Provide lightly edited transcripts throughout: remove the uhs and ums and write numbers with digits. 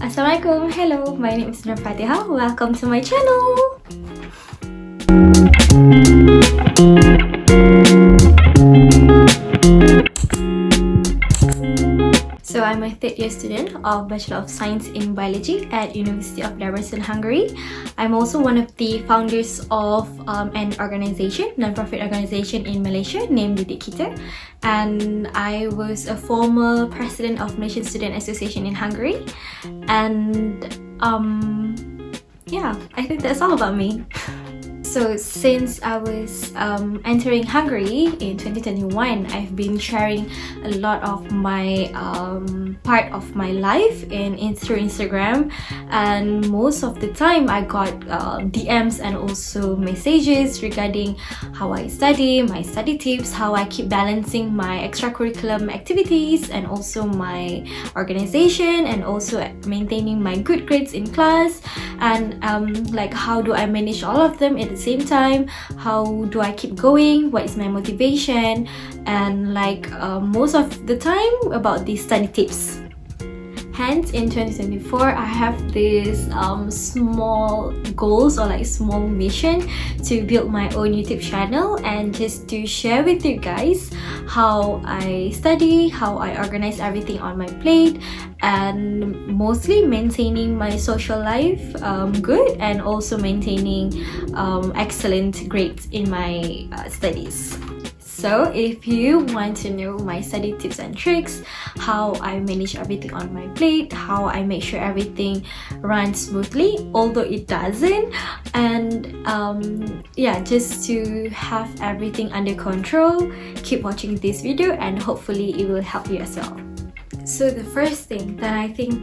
Assalamualaikum, hello, my name is Nur Fatehah. Welcome to my channel. So I'm a third year student of Bachelor of Science in Biology at University of Debrecen, Hungary. I'm also one of the founders of an organization, non-profit organization in Malaysia named Didik Kita, and I was a former president of Malaysian Student Association in Hungary. And yeah, I think that's all about me. So since I was entering Hungary in 2021, I've been sharing a lot of my part of my life through Instagram, and most of the time I got DMs and also messages regarding how I study, my study tips, how I keep balancing my extracurricular activities and also my organization, and also maintaining my good grades in class, and like how do I manage all of them at the same time, how do I keep going, what is my motivation, and like most of the time about the study tips. Hence, in 2024, I have this small goals or like small mission to build my own YouTube channel and just to share with you guys how I study, how I organize everything on my plate, and mostly maintaining my social life good, and also maintaining excellent grades in my studies. So if you want to know my study tips and tricks, how I manage everything on my plate, how I make sure everything runs smoothly, although it doesn't, and yeah, just to have everything under control, keep watching this video and hopefully it will help you as well. So the first thing that I think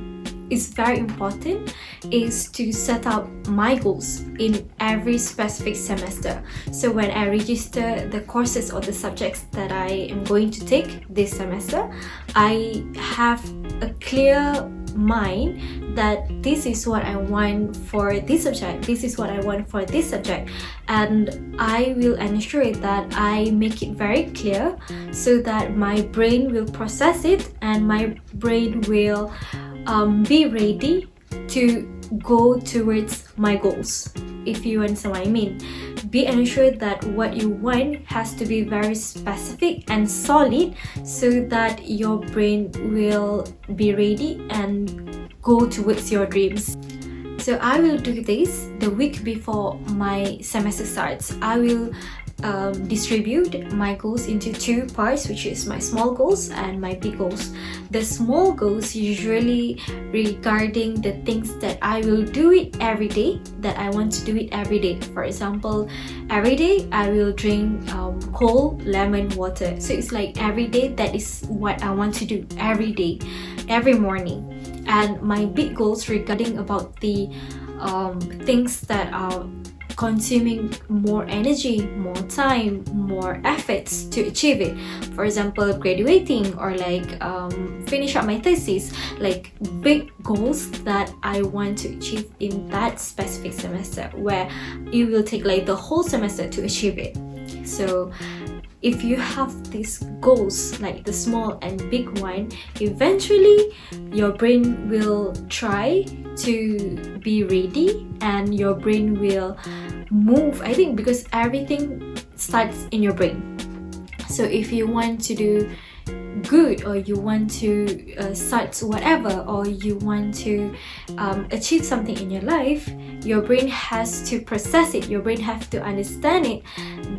is very important is to set out my goals in every specific semester. So when I register the courses or the subjects that I am going to take this semester, I have a clear mind that this is what I want for this subject, this is what I want for this subject, and I will ensure that I make it very clear so that my brain will process it and my brain will be ready to go towards my goals, if you understand what I mean. Be ensured that what you want has to be very specific and solid so that your brain will be ready and go towards your dreams. So I will do this the week before my semester starts. I will distribute my goals into two parts, which is my small goals and my big goals. The small goals usually regarding the things that I will do it every day, that I want to do it every day. For example, every day I will drink cold lemon water. So it's like every day that is what I want to do every day, every morning. And my big goals regarding about the things that are consuming more energy, more time, more efforts to achieve it. For example, graduating or like finish up my thesis, like big goals that I want to achieve in that specific semester, where it will take like the whole semester to achieve it. So if you have these goals, like the small and big one, eventually your brain will try to be ready and your brain will move, I think, because everything starts in your brain. So if you want to do good, or you want to start whatever, or you want to achieve something in your life, your brain has to process it, your brain has to understand it,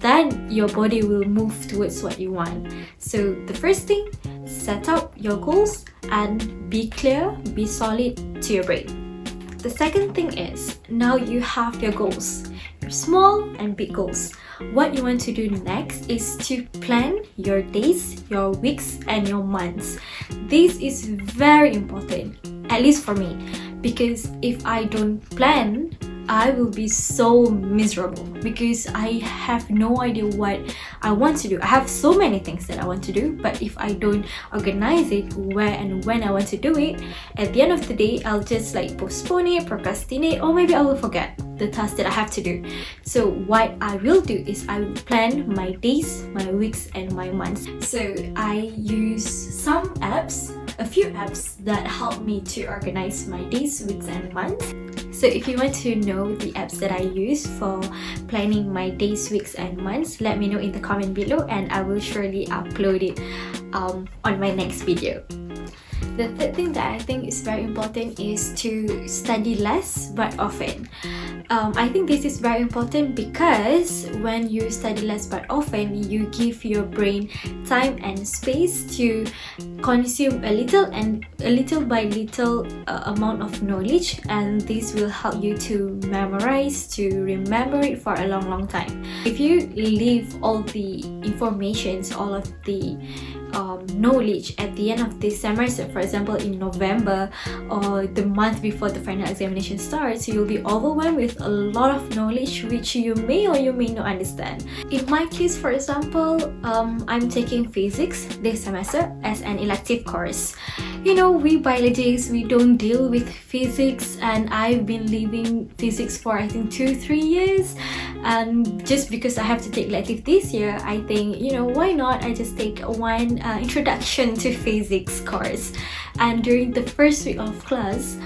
then your body will move towards what you want. So the first thing, set up your goals and be clear, be solid to your brain. The second thing is, now you have your goals, your small and big goals. What you want to do next is to plan your days, your weeks, and your months. This is very important, at least for me, because if I don't plan, I will be so miserable because I have no idea what I want to do. I have so many things that I want to do, but if I don't organize it where and when I want to do it, at the end of the day, I'll just like postpone it, procrastinate, or maybe I will forget the task that I have to do. So what I will do is I will plan my days, my weeks, and my months. So I use some apps, a few apps that help me to organize my days, weeks, and months. So if you want to know the apps that I use for planning my days, weeks, and months, let me know in the comment below and I will surely upload it on my next video. The third thing that I think is very important is to study less but often. I think this is very important because when you study less but often, you give your brain time and space to consume a little by little amount of knowledge, and this will help you to memorize, to remember it for a long time. If you leave all the informations, all of the knowledge at the end of this semester, for example in November or the month before the final examination starts, you'll be overwhelmed with a lot of knowledge which you may or you may not understand. In my case, for example, I'm taking physics this semester as an elective course. You know, we biologists, we don't deal with physics, and I've been leaving physics for I think 2-3 years, and just because I have to take elective this year, I think, you know, why not I just take one introduction to physics course. And during the first week of class,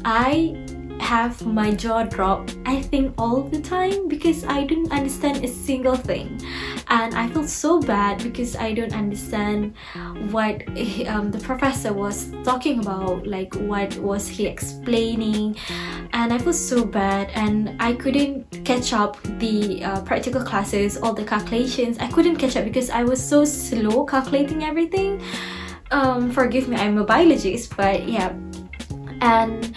I have my jaw drop, I think, all the time because I didn't understand a single thing, and I feel so bad because I don't understand what the professor was talking about, like what was he explaining, and I feel so bad, and I couldn't catch up the practical classes, all the calculations. I couldn't catch up because I was so slow calculating everything. Forgive me, I'm a biologist, but yeah. And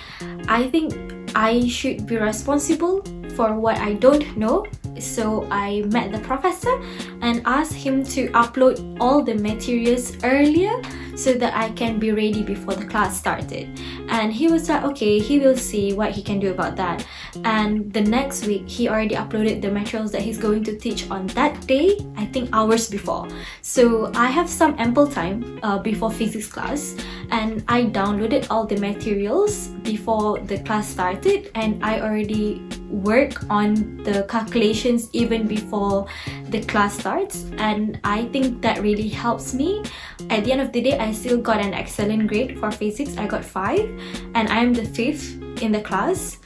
I think I should be responsible for what I don't know. So I met the professor and asked him to upload all the materials earlier so that I can be ready before the class started. And he was like, okay, he will see what he can do about that. And the next week, he already uploaded the materials that he's going to teach on that day, I think hours before. So I have some ample time before physics class, and I downloaded all the materials before the class started, and I already work on the calculations even before the class starts, and I think that really helps me. At the end of the day, I still got an excellent grade for physics. I got 5, and I'm the 5th in the class.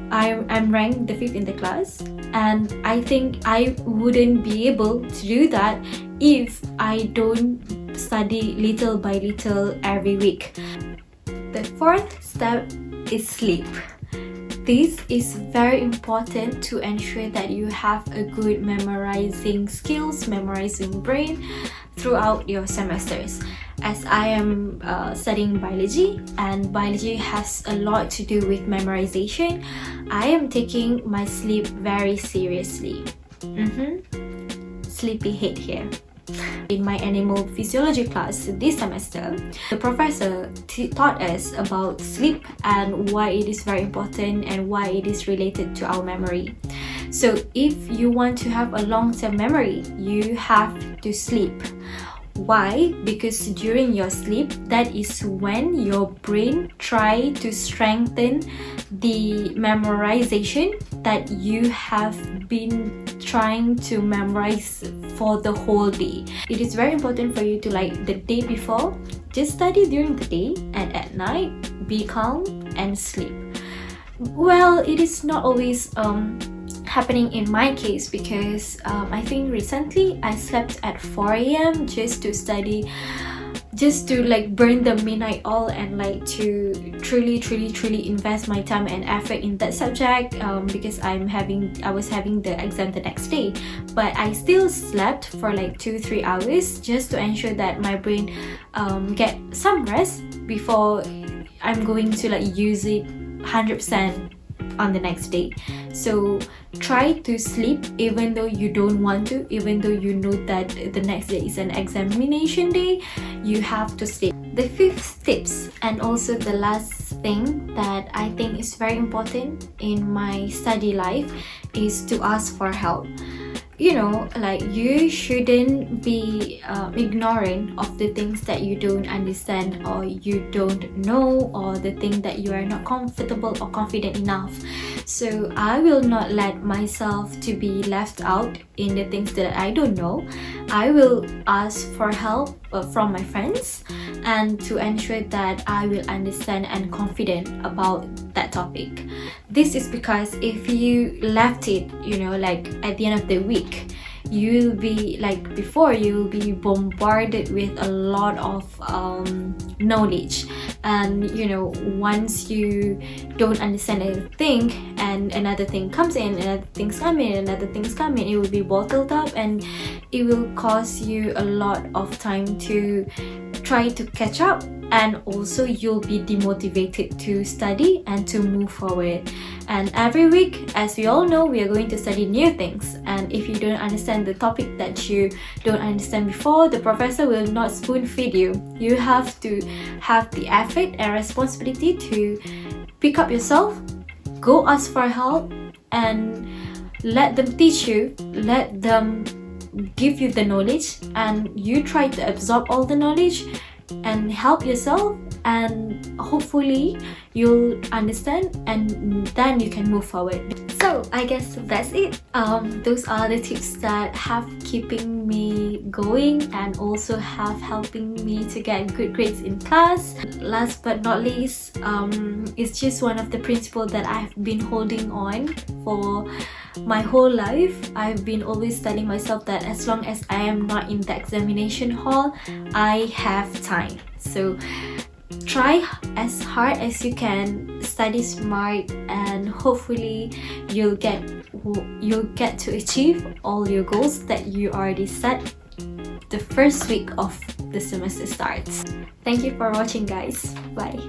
I'm ranked the 5th in the class, and I think I wouldn't be able to do that if I don't study little by little every week. The fourth step is sleep. This is very important to ensure that you have a good memorizing skills, memorizing brain throughout your semesters. As I am studying biology, and biology has a lot to do with memorization, I am taking my sleep very seriously. Sleepyhead here. In my animal physiology class this semester, the professor taught us about sleep and why it is very important and why it is related to our memory. So if you want to have a long-term memory, you have to sleep. Why? Because during your sleep, that is when your brain try to strengthen the memorization that you have been trying to memorize for the whole day. It is very important for you to, like the day before, just study during the day, and at night be calm and sleep. Well, it is not always happening in my case because I think recently I slept at 4 a.m. just to study, just to like burn the midnight oil and like to truly invest my time and effort in that subject because I was having the exam the next day, but I still slept for like 2-3 hours just to ensure that my brain get some rest before I'm going to like use it 100% on the next day. So try to sleep even though you don't want to, even though you know that the next day is an examination day, you have to sleep. The fifth tips and also the last thing that I think is very important in my study life is to ask for help. You know, like you shouldn't be ignorant of the things that you don't understand or you don't know, or the thing that you are not comfortable or confident enough. So I will not let myself to be left out in the things that I don't know. I will ask for help from my friends, and to ensure that I will understand and confident about that topic. This is because if you left it, you know, like at the end of the week, you'll be like before, you'll be bombarded with a lot of knowledge, and you know, once you don't understand anything and another thing comes in, another things come in, another things come in, it will be bottled up, and it will cost you a lot of time to try to catch up, and also you'll be demotivated to study and to move forward. And every week, as we all know, we are going to study new things, and if you don't understand the topic that you don't understand before, the professor will not spoon feed you. You have to have the effort and responsibility to pick up yourself, go ask for help, and let them teach you, let them give you the knowledge, and you try to absorb all the knowledge and help yourself, and hopefully you'll understand, and then you can move forward. So I guess that's it. Those are the tips that have keeping me going and also have helping me to get good grades in class. Last but not least, it's just one of the principles that I've been holding on for my whole life. I've been always telling myself that as long as I am not in the examination hall, I have time. So try as hard as you can, study smart, and hopefully you'll get to achieve all your goals that you already set the first week of the semester starts. Thank you for watching, guys. Bye.